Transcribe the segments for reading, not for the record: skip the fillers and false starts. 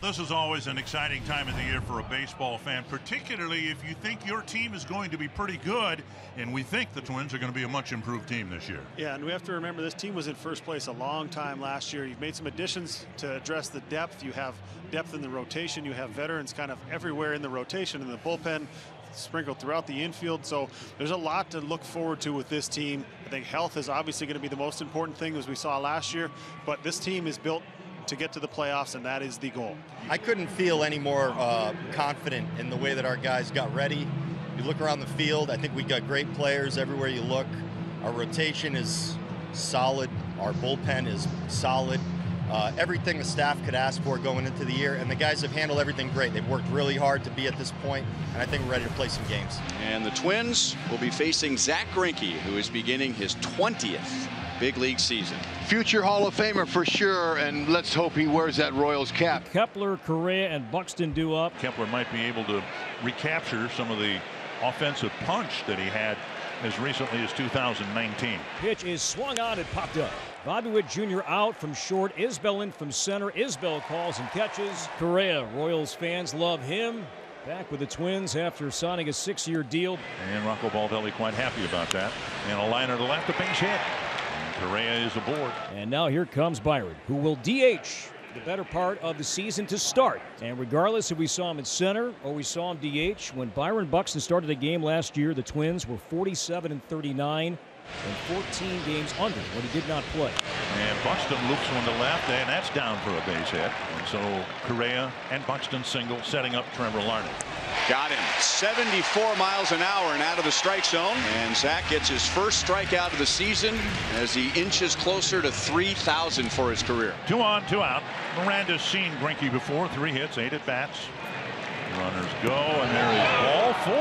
This is always an exciting time of the year for a baseball fan, particularly if you think your team is going to be pretty good, and we think the Twins are going to be a much improved team this year. Yeah, and we have to remember this team was in first place a long time last year. You've made some additions to address the depth. You have depth in the rotation. You have veterans kind of everywhere in the rotation, in the bullpen, sprinkled throughout the infield. So there's a lot to look forward to with this team. I think health is obviously going to be the most important thing, as we saw last year, but this team is built to get to the playoffs, and that is the goal. I couldn't feel any more confident in the way that our guys got ready. You look around the field, I think we got great players everywhere you look. Our rotation is solid. Our bullpen is solid. Everything the staff could ask for going into the year, and the guys have handled everything great. They've worked really hard to be at this point, and I think we're ready to play some games. And the Twins will be facing Zack Greinke, who is beginning his 20th big league season. Future Hall of Famer for sure, and let's hope he wears that Royals cap. Kepler, Correa, and Buxton due up. Kepler might be able to recapture some of the offensive punch that he had as recently as 2019. Pitch is swung on and popped up. Bobby Witt Jr. out from short. Isbell in from center. Isbell calls and catches. Correa, Royals fans love him. Back with the Twins after signing a 6-year deal. And Rocco Baldelli quite happy about that. And a liner to left, a base hit. Correa is aboard. And now here comes Byron, who will DH the better part of the season to start. And regardless if we saw him at center or we saw him DH, when Byron Buxton started a game last year, the Twins were 47-39 and 14 games under when he did not play. And Buxton loops one to left, and that's down for a base hit. And so Correa and Buxton single, setting up Trevor Larned. Got him 74 miles an hour and out of the strike zone. And Zach gets his first strikeout of the season as he inches closer to 3,000 for his career. 2 on, 2 out. Miranda's seen Greinke before. 3 hits, 8 at bats. Runners go, and there is ball 4.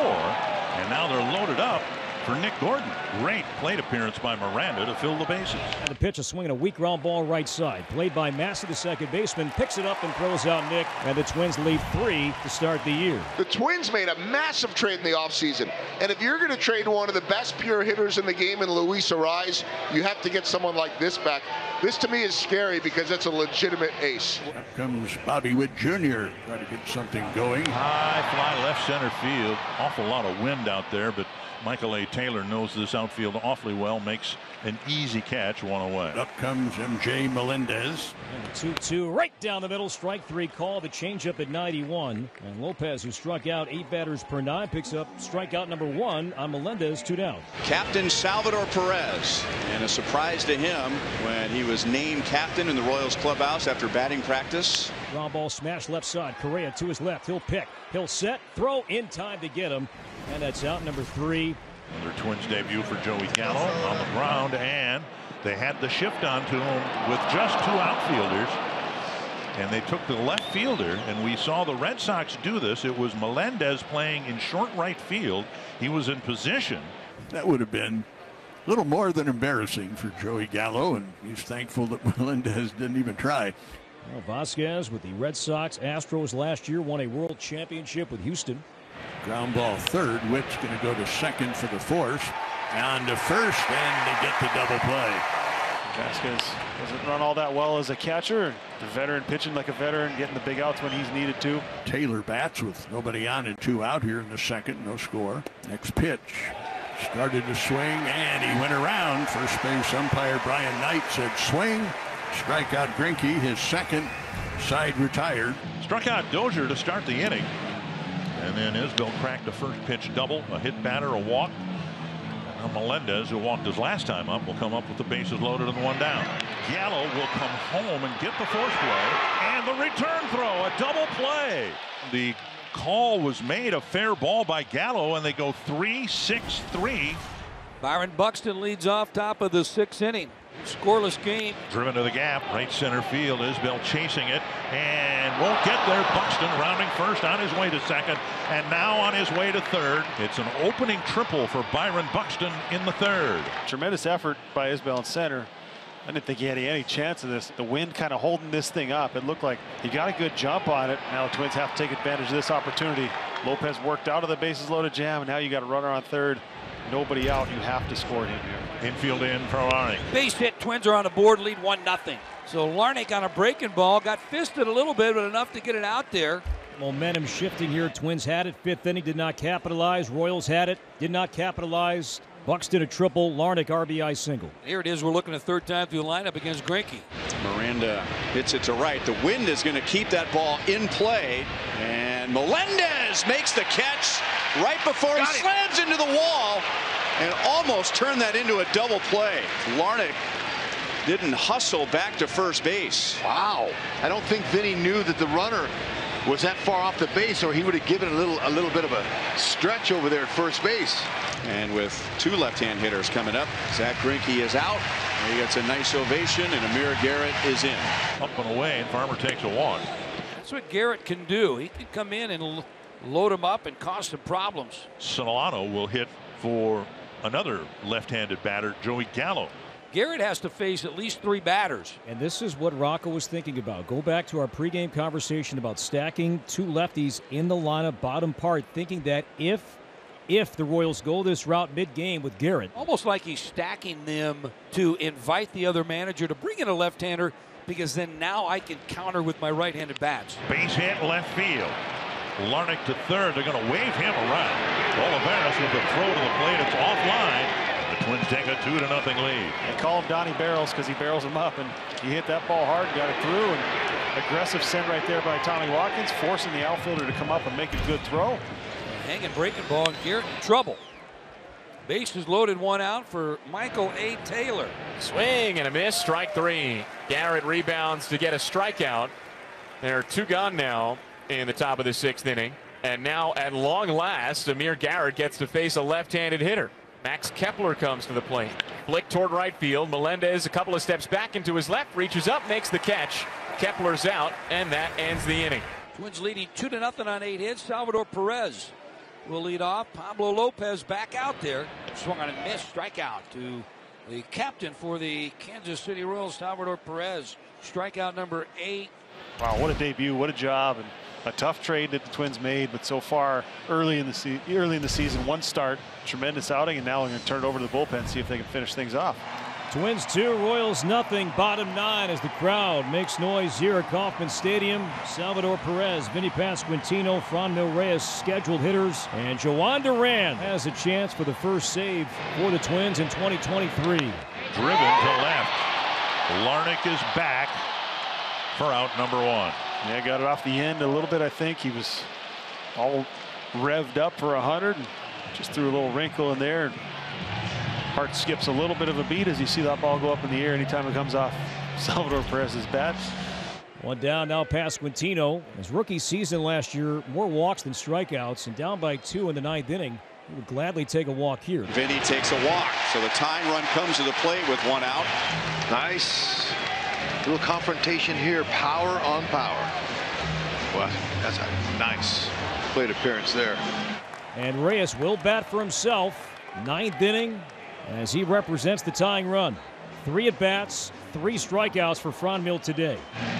And now they're loaded up for Nick Gordon. Great plate appearance by Miranda to fill the bases. And the pitch is swinging a weak ground ball right side. Played by Massey, the second baseman, picks it up and throws out Nick. And the Twins lead 3 to start the year. The Twins made a massive trade in the offseason. And if you're going to trade one of the best pure hitters in the game in Luis Arraez, you have to get someone like this back. This to me is scary because it's a legitimate ace. Up comes Bobby Witt Jr. Try to get something going. High fly left center field. Awful lot of wind out there, but Michael A. Taylor knows this outfield awfully well, makes an easy catch, 1 away. Up comes M.J. Melendez. And the 2-2 right down the middle. Strike 3 call. The changeup at 91. And Lopez, who struck out 8 batters per 9, picks up strikeout number 1 on Melendez, 2 down. Captain Salvador Perez, and a surprise to him when he was named captain in the Royals clubhouse after batting practice. Ground ball smash left side. Correa to his left. He'll pick. He'll set. Throw in time to get him. And that's out number 3. Another Twins debut for Joey Gallo on the ground, and they had the shift onto him with just 2 outfielders. And they took the left fielder, and we saw the Red Sox do this. It was Melendez playing in short right field. He was in position. That would have been a little more than embarrassing for Joey Gallo, and he's thankful that Melendez didn't even try. Well, Vasquez with the Red Sox Astros last year won a world championship with Houston. Ground ball third. Witt's going to go to second for the force. On to first, and they get the double play. Vasquez doesn't run all that well as a catcher. The veteran pitching like a veteran, getting the big outs when he's needed to. Taylor bats with nobody on and 2 out here in the second. No score. Next pitch. Started to swing, and he went around. First base umpire Brian Knight said swing. Strike out Greinke, his second. Side retired. Struck out Dozier to start the inning. And then Isbell cracked the first pitch double, a hit batter, a walk. And Melendez, who walked his last time up, will come up with the bases loaded and 1 down. Gallo will come home and get the force play. And the return throw, a double play. The call was made a fair ball by Gallo, and they go 3-6-3. Byron Buxton leads off top of the 6th inning. Scoreless game. Driven to the gap, right center field. Isbell chasing it and won't get there. Buxton rounding first, on his way to second, and now on his way to third. It's an opening triple for Byron Buxton in the 3rd. Tremendous effort by Isbell in center. I didn't think he had any chance of this. The wind kind of holding this thing up. It looked like he got a good jump on it. Now the Twins have to take advantage of this opportunity. Lopez worked out of the bases loaded jam, and now you got a runner on third. Nobody out. You have to score him here. Infield in for Larnach. Base hit. Twins are on the board, lead 1-0. So Larnach on a breaking ball, got fisted a little bit, but enough to get it out there. Momentum shifting here. Twins had it. Fifth inning, did not capitalize. Royals had it, did not capitalize. Buxton a triple. Larnach RBI single. Here it is. We're looking a third time through the lineup against Greinke. Miranda hits it to right. The wind is going to keep that ball in play. And Melendez makes the catch right before he slams into the wall and almost turned that into a double play. Larnach didn't hustle back to first base. Wow. I don't think Vinny knew that the runner was that far off the base, or he would have given a little bit of a stretch over there at first base. And with two left-hand hitters coming up, Zach Greinke is out. He gets a nice ovation, and Amir Garrett is in. Up and away, and Farmer takes a walk. That's what Garrett can do. He can come in and load him up and cause some problems. Solano will hit for another left-handed batter, Joey Gallo. Garrett has to face at least 3 batters. And this is what Rocco was thinking about. Go back to our pregame conversation about stacking 2 lefties in the lineup, bottom part, thinking that if the Royals go this route mid-game with Garrett. Almost like he's stacking them to invite the other manager to bring in a left-hander, because then now I can counter with my right-handed bats. Base hit left field. Larnach to third. They're going to wave him around. Olivares with the throw to the plate. It's offline. The Twins take a 2-0 lead. They call him Donnie Barrels because he barrels him up, and he hit that ball hard, got it through, and aggressive send right there by Tommy Watkins, forcing the outfielder to come up and make a good throw. Hanging breaking ball, and Garrett in trouble. Bases loaded, 1 out for Michael A. Taylor. Swing and a miss, strike 3. Garrett rebounds to get a strikeout. There are 2 gone now in the top of the 6th inning. And now at long last, Amir Garrett gets to face a left-handed hitter. Max Kepler comes to the plate. Flick toward right field. Melendez a couple of steps back into his left, reaches up, makes the catch. Kepler's out, and that ends the inning. Twins leading 2-0 on 8 hits. Salvador Perez will lead off. Pablo Lopez back out there. Swung on a miss, strikeout to the captain for the Kansas City Royals, Salvador Perez. Strikeout number 8. Wow, what a debut, what a job, and a tough trade that the Twins made, but so far early in the season, 1 start, tremendous outing, and now we're going to turn it over to the bullpen, see if they can finish things off. Twins 2, Royals nothing. Bottom 9 as the crowd makes noise here at Kauffman Stadium. Salvador Perez, Vinny Pasquantino, Franmil Reyes scheduled hitters, and Joan Duran has a chance for the first save for the Twins in 2023. Driven to left. Larnach is back for out number 1. Yeah, got it off the end a little bit, I think. He was all revved up for 100 and just threw a little wrinkle in there. Heart skips a little bit of a beat as you see that ball go up in the air anytime it comes off Salvador Perez's bat. 1 down now. Pasquantino, his rookie season last year, more walks than strikeouts, and down by 2 in the 9th inning. He would gladly take a walk here. Vinny takes a walk, so the tying run comes to the plate with 1 out. Nice little confrontation here, power on power. Well, that's a nice plate appearance there. And Reyes will bat for himself. 9th inning as he represents the tying run. 3 at-bats, 3 strikeouts for Franmil today.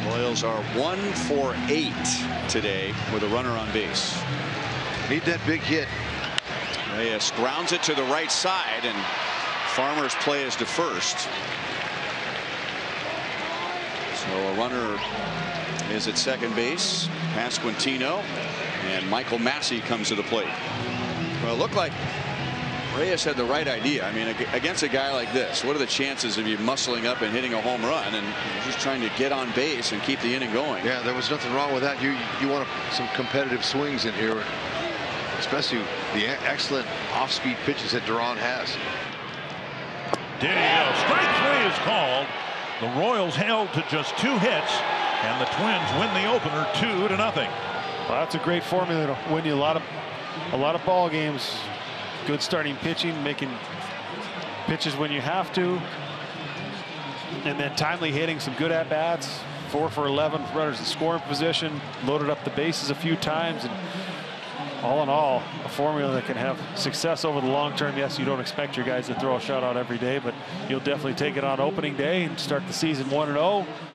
Royals are 1 for 8 today with a runner on base. Need that big hit. Reyes grounds it to the right side, and Farmer's play is to first. So a runner is at second base. Pasquantino, and Michael Massey comes to the plate. Well, it looked like Reyes had the right idea. I mean, against a guy like this, what are the chances of you muscling up and hitting a home run and just trying to get on base and keep the inning going? Yeah, there was nothing wrong with that. You want some competitive swings in here, especially the excellent off-speed pitches that Duran has. There you go. Strike 3 is called. The Royals held to just 2 hits, and the Twins win the opener 2-0. Well, that's a great formula to win you a lot of ball games. Good starting pitching, making pitches when you have to, and then timely hitting, some good at bats. 4 for 11 runners in scoring position, loaded up the bases a few times, and all in all, a formula that can have success over the long term. Yes, you don't expect your guys to throw a shutout every day, but you'll definitely take it on opening day and start the season 1-0.